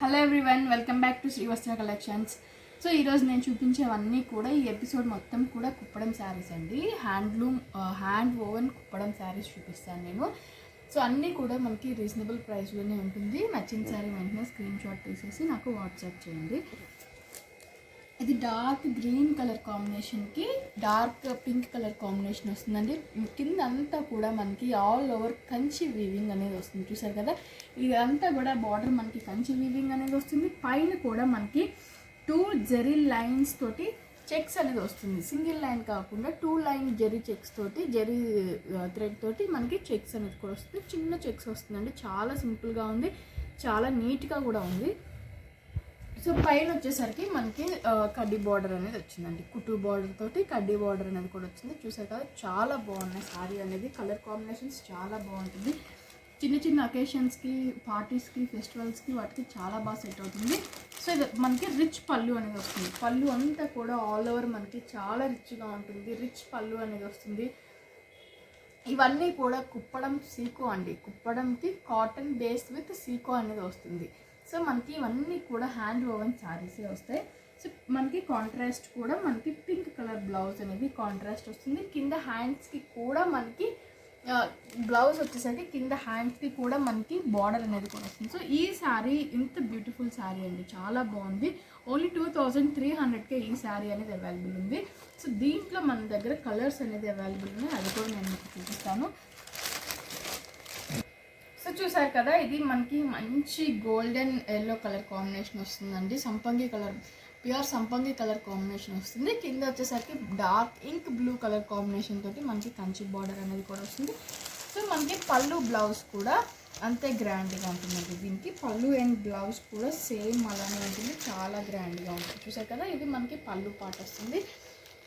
Hello everyone, welcome back to Srivastra collections. So ఈరోజు నేను చూపించేవన్నీ కూడా ఈ ఎపిసోడ్ మొత్తం కూడా కుప్పడం శారీస్ అండి. హ్యాండ్ ఓవెన్ కుప్పడం శారీస్ చూపిస్తాను నేను. సో అన్నీ కూడా మనకి రీజనబుల్ ప్రైస్లోనే ఉంటుంది. నచ్చిన శారీ వెంటనే స్క్రీన్ షాట్ తీసేసి నాకు వాట్సాప్ చేయండి. ఇది డార్క్ గ్రీన్ కలర్ కాంబినేషన్కి డార్క్ పింక్ కలర్ కాంబినేషన్ వస్తుందండి. కింద అంతా కూడా మనకి ఆల్ ఓవర్ కంచి వీవింగ్ అనేది వస్తుంది. చూసారు కదా, ఇదంతా కూడా బార్డర్ మనకి కంచి వీవింగ్ అనేది వస్తుంది. పైన కూడా మనకి 2 జెరీ లైన్స్ తోటి చెక్స్ అనేది వస్తుంది. సింగిల్ లైన్ కాకుండా 2 లైన్ జెరీ చెక్స్ తోటి, జెరీ థ్రెడ్ తోటి మనకి చెక్స్ అనేది కూడా వస్తుంది. చిన్న చెక్స్ వస్తుందండి. చాలా సింపుల్గా ఉంది, చాలా నీట్గా కూడా ఉంది. సో పైన వచ్చేసరికి మనకి కడ్డీ బార్డర్ అనేది వచ్చిందండి. కుట్టు బార్డర్ తోటి కడ్డీ బార్డర్ అనేది కూడా వచ్చింది. చూసారు కదా, చాలా బాగున్నాయి శారీ అనేది. కలర్ కాంబినేషన్స్ చాలా బాగుంటుంది. చిన్న చిన్న అకేషన్స్కి, పార్టీస్కి, ఫెస్టివల్స్కి వాటికి చాలా బాగా సెట్ అవుతుంది. సో ఇది మనకి రిచ్ పళ్ళు అనేది వస్తుంది. పళ్ళు అంతా కూడా ఆల్ ఓవర్ మనకి చాలా రిచ్గా ఉంటుంది. రిచ్ పళ్ళు అనేది వస్తుంది. ఇవన్నీ కూడా కుప్పడం సీకో అండి. కుప్పడంకి కాటన్ బేస్ విత్ సీకో అనేది వస్తుంది. సో మనకి ఇవన్నీ కూడా హ్యాండ్ ఓవెన్ శారీసే వస్తాయి. సో మనకి కాంట్రాస్ట్ కూడా మనకి పింక్ కలర్ బ్లౌజ్ అనేది కాంట్రాస్ట్ వస్తుంది. కింద హ్యాండ్స్కి కూడా మనకి బ్లౌజ్ వచ్చేసరికి కింద హ్యాండ్స్కి కూడా మనకి బార్డర్ అనేది కూడా వస్తుంది. సో ఈ శారీ ఇంత బ్యూటిఫుల్ శారీ అండి, చాలా బాగుంది. ఓన్లీ 2300కే ఈ శారీ అనేది అవైలబుల్ ఉంది. సో దీంట్లో మన దగ్గర కలర్స్ అనేది అవైలబుల్ ఉన్నాయి, అది కూడా నేను మీకు చూపిస్తాను. సో చూసారు కదా, ఇది మనకి మంచి గోల్డెన్ ఎల్లో కలర్ కాంబినేషన్ వస్తుందండి. సంపంగి కలర్, ప్యూర్ సంపంగి కలర్ కాంబినేషన్ వస్తుంది. కింద వచ్చేసరికి dark ink blue colour combination తోటి మనకి కంచి బార్డర్ అనేది కూడా వస్తుంది. సో మనకి పళ్ళు బ్లౌజ్ కూడా అంతే గ్రాండ్గా ఉంటుందండి. దీనికి పళ్ళు అండ్ బ్లౌజ్ కూడా సేమ్ అలానే ఉంటుంది, చాలా గ్రాండ్గా ఉంటుంది. చూసారు కదా, ఇది మనకి పళ్ళు పార్ట్ వస్తుంది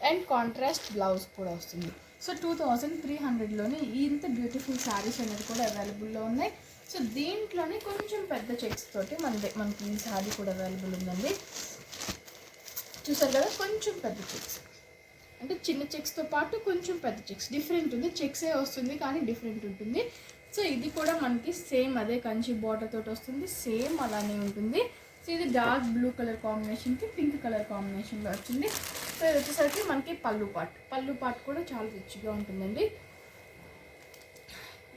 అండ్ కాంట్రాస్ట్ బ్లౌజ్ కూడా వస్తుంది. సో 2300లోనే ఇంత బ్యూటిఫుల్ శారీస్ అనేది కూడా అవైలబుల్లో ఉన్నాయి. సో దీంట్లోనే కొంచెం పెద్ద చెక్స్ తోటి మనకి ఈ శారీ కూడా అవైలబుల్ ఉందండి. చూసారు కదా, కొంచెం పెద్ద చెక్స్ అంటే చిన్న చెక్స్తో పాటు కొంచెం పెద్ద చెక్స్, డిఫరెంట్ ఉంది. చెక్సే వస్తుంది కానీ డిఫరెంట్ ఉంటుంది. సో ఇది కూడా మనకి సేమ్ అదే కంచి బార్డర్ తోటి వస్తుంది, సేమ్ అలానే ఉంటుంది. సో ఇది డార్క్ బ్లూ కలర్ కాంబినేషన్కి పింక్ కలర్ కాంబినేషన్లో వచ్చింది. సో ఇది వచ్చేసరికి మనకి పళ్ళు పార్ట్ కూడా చాలా రిచ్గా ఉంటుందండి.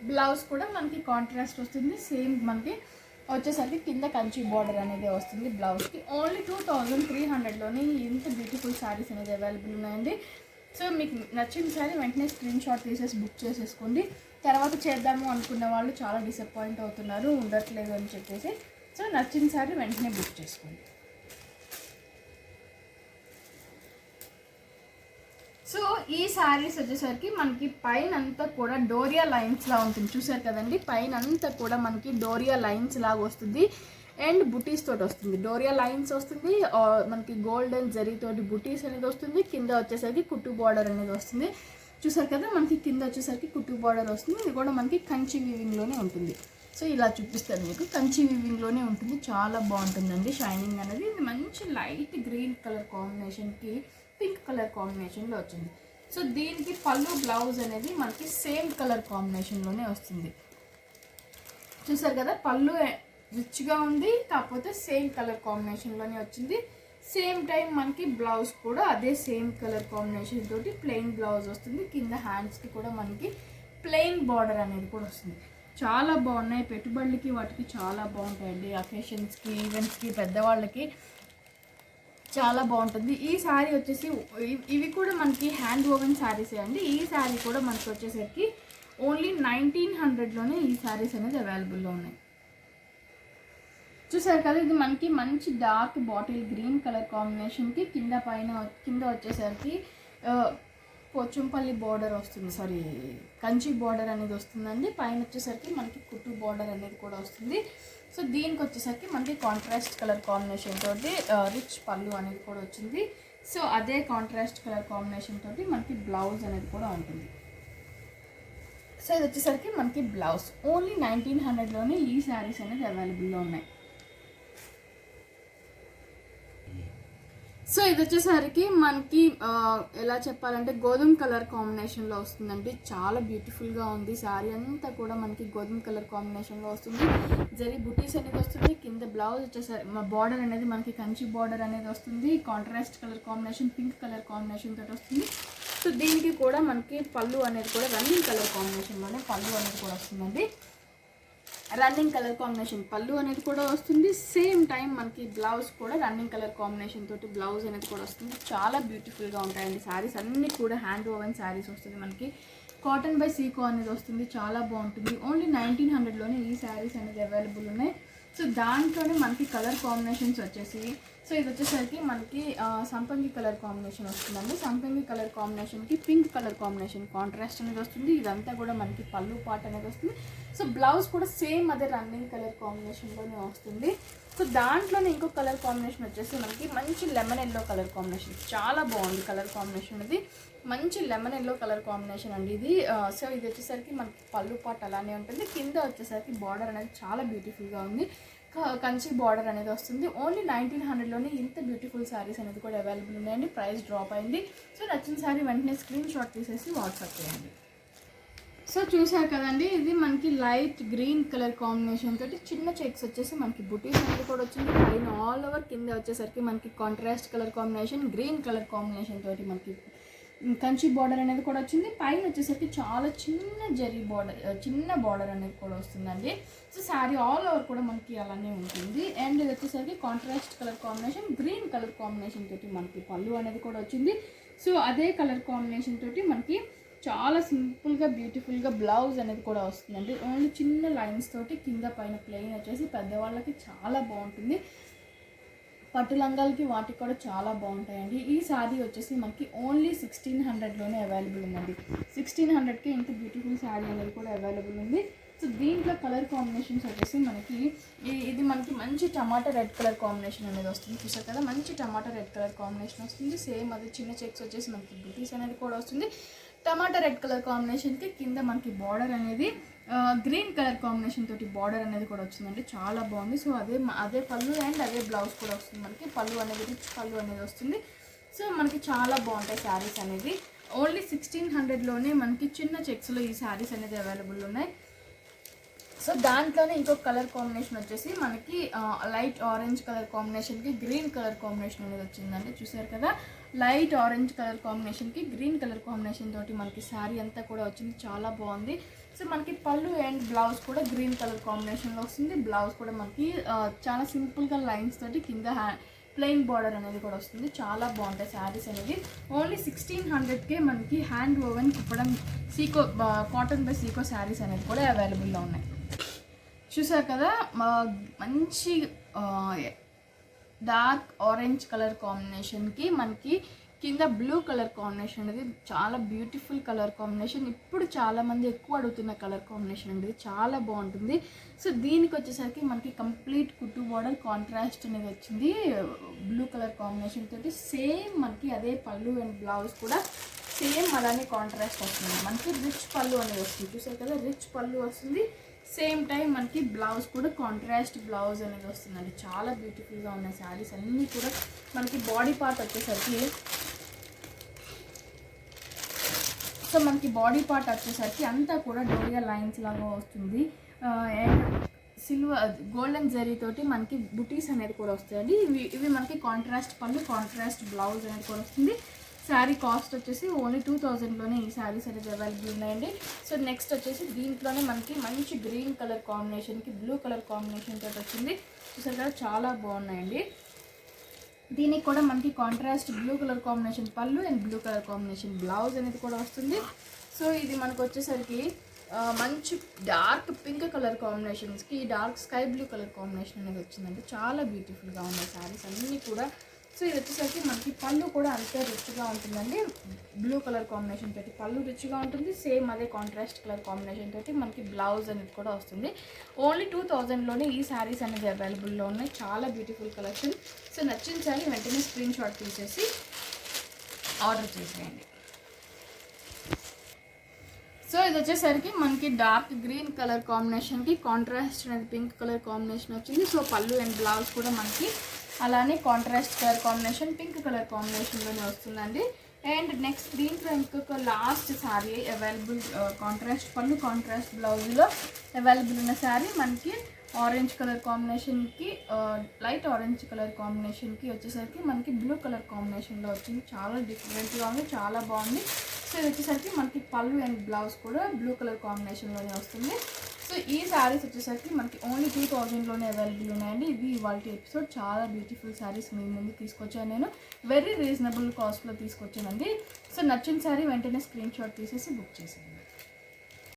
బ్లౌజ్ కూడా మనకి కాంట్రాస్ట్ వస్తుంది. సేమ్ మనకి వచ్చేసరికి కింద కంచి బార్డర్ అనేది వస్తుంది బ్లౌజ్కి. ఓన్లీ 2300లోనే ఇంత బ్యూటిఫుల్ శారీస్ అనేది అవైలబుల్ ఉన్నాయండి. సో మీకు నచ్చిన శారీ వెంటనే స్క్రీన్ షాట్ తీసేసి బుక్ చేసేసుకోండి. తర్వాత చేద్దాము అనుకున్న వాళ్ళు చాలా డిసప్పాయింట్ అవుతున్నారు, ఉండట్లేదు అని చెప్పేసి. సో నచ్చిన శారీ వెంటనే బుక్ చేసుకోండి. సో ఈ శారీస్ వచ్చేసరికి మనకి పైన అంతా కూడా డోరియా లైన్స్ లా ఉంటుంది. చూసారు కదండి, పైన అంతా కూడా మనకి డోరియా లైన్స్ లాగా వస్తుంది అండ్ బుటీస్ తోటి వస్తుంది. డోరియా లైన్స్ వస్తుంది, మనకి గోల్డెన్ జరీ తోటి బుటీస్ అనేది వస్తుంది. కింద వచ్చేసరికి కుట్టు బార్డర్ అనేది వస్తుంది. చూసారు కదా, మనకి కింద వచ్చేసరికి కుట్టు బార్డర్ వస్తుంది. ఇది కూడా మనకి కంచి వీవింగ్లోనే ఉంటుంది. సో ఇలా చూపిస్తాను మీకు, కంచి వీవింగ్లోనే ఉంటుంది. చాలా బాగుంటుందండి షైనింగ్ అనేది. ఇది మంచి లైట్ గ్రీన్ కలర్ కాంబినేషన్కి పింక్ కలర్ కాంబినేషన్లో వచ్చింది. సో దీనికి పళ్ళు బ్లౌజ్ అనేది మనకి సేమ్ కలర్ కాంబినేషన్లోనే వస్తుంది. చూసారు కదా, పళ్ళు రిచ్గా ఉంది, కాకపోతే సేమ్ కలర్ కాంబినేషన్లోనే వచ్చింది. సేమ్ టైం మనకి బ్లౌజ్ కూడా అదే సేమ్ కలర్ కాంబినేషన్ తోటి ప్లెయిన్ బ్లౌజ్ వస్తుంది. కింద హ్యాండ్స్కి కూడా మనకి ప్లెయిన్ బార్డర్ అనేది కూడా వస్తుంది. చాలా బాగున్నాయి, పెట్టుబడులకి వాటికి చాలా బాగుంటాయండి. అకేషన్స్కి, ఈవెంట్స్కి, పెద్దవాళ్ళకి చాలా బాగుంటుంది. ఈ శారీ వచ్చేసి ఇవి కూడా మనకి హ్యాండ్ ఓవెన్ శారీసే అండి. ఈ శారీ కూడా మనకి వచ్చేసరికి ఓన్లీ 1900లోనే ఈ శారీస్ అనేది అవైలబుల్లో ఉన్నాయి. చూసారు కదా, ఇది మనకి మంచి డార్క్ బాటిల్ గ్రీన్ కలర్ కాంబినేషన్కి కింద వచ్చేసరికి పోచంపల్లి బార్డర్ వస్తుంది, సారీ కంచి బార్డర్ అనేది వస్తుందండి. పైన వచ్చేసరికి మనకి కుట్టు బార్డర్ అనేది కూడా వస్తుంది. సో దీనికి వచ్చేసరికి మనకి కాంట్రాస్ట్ కలర్ కాంబినేషన్ తోటి రిచ్ పళ్ళు అనేది కూడా వచ్చింది. సో అదే కాంట్రాస్ట్ కలర్ కాంబినేషన్ తోటి మనకి బ్లౌజ్ అనేది కూడా ఉంటుంది. సో ఇది వచ్చేసరికి మనకి బ్లౌజ్ ఓన్లీ 1900లోనే ఈ శారీస్ అనేది అవైలబుల్లో ఉన్నాయి. సో ఇది వచ్చేసరికి మనకి ఎలా చెప్పాలంటే గోధుమ కలర్ కాంబినేషన్లో వస్తుందండి. చాలా బ్యూటిఫుల్గా ఉంది. శారీ అంతా కూడా మనకి గోధుమ కలర్ కాంబినేషన్లో వస్తుంది. జరీ బుటీస్ అనేది వస్తుంది. కింద బ్లౌజ్ వచ్చేసరికి బార్డర్ అనేది మనకి కంచి బార్డర్ అనేది వస్తుంది. Contrast colour combination, pink colour combination తోటి వస్తుంది. సో దీనికి కూడా మనకి పళ్ళు అనేది కూడా రన్నింగ్ కలర్ కాంబినేషన్లోనే పళ్ళు అనేది కూడా వస్తుందండి. రన్నింగ్ కలర్ కాంబినేషన్ పళ్ళు అనేది కూడా వస్తుంది. సేమ్ టైం మనకి బ్లౌజ్ కూడా రన్నింగ్ కలర్ కాంబినేషన్ తోటి బ్లౌజ్ అనేది కూడా వస్తుంది. చాలా బ్యూటిఫుల్గా ఉంటాయండి శారీస్ అన్నీ కూడా. హ్యాండ్ ఓవెన్ శారీస్ వస్తుంది మనకి. కాటన్ బై సీకో అనేది వస్తుంది. చాలా బాగుంటుంది. ఓన్లీ 1900లోనే ఈ శారీస్ అనేది అవైలబుల్ ఉన్నాయి. సో దాంట్లోనే మనకి కలర్ కాంబినేషన్స్ వచ్చేసి, సో ఇది వచ్చేసరికి మనకి సంపంగి కలర్ కాంబినేషన్ వస్తుందండి. సంపంగి కలర్ కాంబినేషన్కి పింక్ కలర్ కాంబినేషన్ కాంట్రాస్ట్ అనేది వస్తుంది. ఇదంతా కూడా మనకి పళ్ళు పార్ట్ అనేది వస్తుంది. సో బ్లౌజ్ కూడా సేమ్ అదే రన్నింగ్ కలర్ కాంబినేషన్లోనే వస్తుంది. సో దాంట్లోనే ఇంకో కలర్ కాంబినేషన్ వచ్చేసి మనకి మంచి లెమన్ ఎల్లో కలర్ కాంబినేషన్. చాలా బాగుంది కలర్ కాంబినేషన్ ఇది. మంచి లెమన్ ఎల్లో కలర్ కాంబినేషన్ అండి ఇది. సో ఇది వచ్చేసరికి మనకి పళ్ళు పార్ట్ అలానే ఉంటుంది. కింద వచ్చేసరికి బార్డర్ అనేది చాలా బ్యూటిఫుల్గా ఉంది. కంచి బార్డర్ అనేది వస్తుంది. ఓన్లీ 1900లోనే ఇంత బ్యూటిఫుల్ శారీస్ అనేది కూడా అవైలబుల్ ఉన్నాయండి. ప్రైస్ డ్రాప్ అయింది. సో నచ్చిన శారీ వెంటనే స్క్రీన్ షాట్ తీసేసి వాట్సాప్ చేయండి. సో చూసారు కదండి, ఇది మనకి లైట్ గ్రీన్ కలర్ కాంబినేషన్ తోటి చిన్న చెక్స్ వచ్చేసి మనకి బుటీస్ అనేది కూడా వచ్చింది. పైన ఆల్ ఓవర్, కింద వచ్చేసరికి మనకి contrast colour combination, green colour combination తోటి మనకి కంచి బార్డర్ అనేది కూడా వచ్చింది. పైన వచ్చేసరికి చాలా చిన్న జరీ బార్డర్, చిన్న బార్డర్ అనేది కూడా వస్తుందండి. సో శారీ ఆల్ ఓవర్ కూడా మనకి అలానే ఉంటుంది. అండ్ ఇది వచ్చేసరికి contrast colour combination, green colour combination తోటి మనకి పళ్ళు అనేది కూడా వచ్చింది. సో అదే కలర్ కాంబినేషన్ తోటి మనకి చాలా సింపుల్గా బ్యూటిఫుల్గా బ్లౌజ్ అనేది కూడా వస్తుందండి. ఓన్లీ చిన్న లైన్స్ తోటి కింద పైన ప్లెయిన్ వచ్చేసి పెద్దవాళ్ళకి చాలా బాగుంటుంది. పట్టు లంగాలకి వాటికి కూడా చాలా బాగుంటాయండి. ఈ శారీ వచ్చేసి మనకి ఓన్లీ 1600లోనే అవైలబుల్ ఉందండి. 1600కి ఇంత బ్యూటిఫుల్ శారీ అనేది కూడా అవైలబుల్ ఉంది. సో దీంట్లో కలర్ కాంబినేషన్స్ వచ్చేసి మనకి ఇది మనకి మంచి టమాటా రెడ్ కలర్ కాంబినేషన్ అనేది వస్తుంది. చూసారు కదా, మంచి టమాటా రెడ్ కలర్ కాంబినేషన్ వస్తుంది. సేమ్ అది చిన్న చెక్స్ వచ్చేసి మనకి బుటీస్ అనేది కూడా వస్తుంది. టమాటా రెడ్ కలర్ కాంబినేషన్కి కింద మనకి బార్డర్ అనేది గ్రీన్ కలర్ కాంబినేషన్ తోటి బార్డర్ అనేది కూడా వచ్చిందండి. చాలా బాగుంది. సో అదే పళ్ళు అండ్ అదే బ్లౌజ్ కూడా వస్తుంది మనకి. పళ్ళు అనేది రిచ్ పళ్ళు అనేది వస్తుంది. సో మనకి చాలా బాగుంటాయి శారీస్ అనేది. ఓన్లీ 1600లోనే మనకి చిన్న చెక్స్లో ఈ శారీస్ అనేది అవైలబుల్ ఉన్నాయి. సో దాంట్లోనే ఇంకొక కలర్ కాంబినేషన్ వచ్చేసి మనకి లైట్ ఆరెంజ్ కలర్ కాంబినేషన్కి గ్రీన్ కలర్ కాంబినేషన్ అనేది వచ్చిందండి. చూసారు కదా, లైట్ ఆరెంజ్ కలర్ కాంబినేషన్కి గ్రీన్ కలర్ కాంబినేషన్ తోటి మనకి శారీ అంతా కూడా వచ్చింది. చాలా బాగుంది. సో మనకి పళ్ళు అండ్ బ్లౌజ్ కూడా గ్రీన్ కలర్ కాంబినేషన్లో వస్తుంది. బ్లౌజ్ కూడా మనకి చాలా సింపుల్గా లైన్స్ తోటి కింద ప్లెయిన్ బార్డర్ అనేది కూడా వస్తుంది. చాలా బాగుంటాయి శారీస్ అనేది. ఓన్లీ 1600కే మనకి hand woven Kuppadam sico cotton by sico saris అనేది కూడా అవైలబుల్లో ఉన్నాయి. చూసారు కదా, మంచి డార్క్ ఆరెంజ్ కలర్ కాంబినేషన్కి మనకి కింద బ్లూ కలర్ కాంబినేషన్ అనేది చాలా బ్యూటిఫుల్ కలర్ కాంబినేషన్. ఇప్పుడు చాలామంది ఎక్కువ అడుగుతున్న కలర్ కాంబినేషన్ అనేది చాలా బాగుంటుంది. సో దీనికి వచ్చేసరికి మనకి కంప్లీట్ కుట్టు బార్డర్ కాంట్రాస్ట్ అనేది వచ్చింది బ్లూ కలర్ కాంబినేషన్ తోటి. సేమ్ మనకి అదే పళ్ళు అండ్ బ్లౌజ్ కూడా సేమ్ అలానే కాంట్రాస్ట్ వస్తుంది. మనకి రిచ్ పళ్ళు అనేది వస్తుంది. చూసారు కదా, రిచ్ పళ్ళు వస్తుంది. సేమ్ టైం మనకి బ్లౌజ్ కూడా కాంట్రాస్ట్ బ్లౌజ్ అనేది వస్తుందండి. చాలా బ్యూటిఫుల్గా ఉన్నాయి శారీస్ అన్నీ కూడా. మనకి బాడీ పార్ట్ వచ్చేసరికి అంతా కూడా డోరియా లైన్స్ లాగా వస్తుంది. అండ్ సిల్వర్ గోల్డెన్ జరీ తోటి మనకి బుటీస్ అనేది కూడా వస్తాయండి. ఇవి మనకి కాంట్రాస్ట్ పళ్ళు, కాంట్రాస్ట్ బ్లౌజ్ అనేది కూడా వస్తుంది. శారీ కాస్ట్ వచ్చేసి ఓన్లీ 2000లోనే ఈ శారీస్ అనేది అవైలబుల్ ఉన్నాయండి. సో నెక్స్ట్ వచ్చేసి దీంట్లోనే మనకి మంచి గ్రీన్ కలర్ కాంబినేషన్కి బ్లూ కలర్ కాంబినేషన్ తోటి వచ్చింది. చూసారు కదా, చాలా బాగున్నాయండి. దీనికి కూడా మనకి contrast blue colour combination pallu and blue colour combination blouse అనేది కూడా వస్తుంది. సో ఇది మనకు వచ్చేసరికి మంచి డార్క్ పింక్ కలర్ కాంబినేషన్స్కి dark sky blue colour combination అనేది వచ్చిందండి. చాలా బ్యూటిఫుల్గా ఉన్నాయి శారీస్ అన్నీ కూడా. సో ఇది వచ్చేసరికి మనకి పళ్ళు కూడా అంతే రిచ్గా ఉంటుందండి. బ్లూ కలర్ కాంబినేషన్ తోటి పళ్ళు రిచ్గా ఉంటుంది. సేమ్ అదే కాంట్రాస్ట్ కలర్ కాంబినేషన్ తోటి మనకి బ్లౌజ్ అనేది కూడా వస్తుంది. ఓన్లీ 2000లోనే ఈ శారీస్ అనేది అవైలబుల్లో ఉన్నాయి. చాలా బ్యూటిఫుల్ కలెక్షన్. సో నచ్చిన శారీ వెంటనే స్క్రీన్ షాట్ తీసేసి ఆర్డర్ చేసేయండి. సో ఇది వచ్చేసరికి మనకి డార్క్ గ్రీన్ కలర్ కాంబినేషన్కి కాంట్రాస్ట్ అనేది పింక్ కలర్ కాంబినేషన్ వచ్చింది. సో పళ్ళు అండ్ బ్లౌజ్ కూడా మనకి అలానే contrast colour combination pink colour కాంబినేషన్లోనే వస్తుందండి. అండ్ నెక్స్ట్ దీంట్లో ఇంకొక last sari available, contrast pallu contrast బ్లౌజ్లో అవైలబుల్ ఉన్న శారీ మనకి ఆరెంజ్ కలర్ కాంబినేషన్కి, లైట్ ఆరెంజ్ కలర్ కాంబినేషన్కి వచ్చేసరికి మనకి బ్లూ కలర్ కాంబినేషన్లో వచ్చింది. చాలా డిఫరెంట్గా ఉంది, చాలా బాగుంది. సో ఇది వచ్చేసరికి మనకి పళ్ళు అండ్ బ్లౌజ్ కూడా బ్లూ కలర్ కాంబినేషన్లోనే వస్తుంది. సో ఈ శారీస్ వచ్చేసరికి మనకి ఓన్లీ 2000లోనే అవైలబుల్ ఉన్నాయండి. ఇది ఇవాళ ఎపిసోడ్ చాలా బ్యూటిఫుల్ శారీస్ మీ ముందు తీసుకొచ్చాను నేను. వెరీ రీజనబుల్ కాస్ట్లో తీసుకొచ్చానండి. సో నచ్చిన శారీ వెంటనే స్క్రీన్ షాట్ తీసేసి బుక్ చేసేయండి.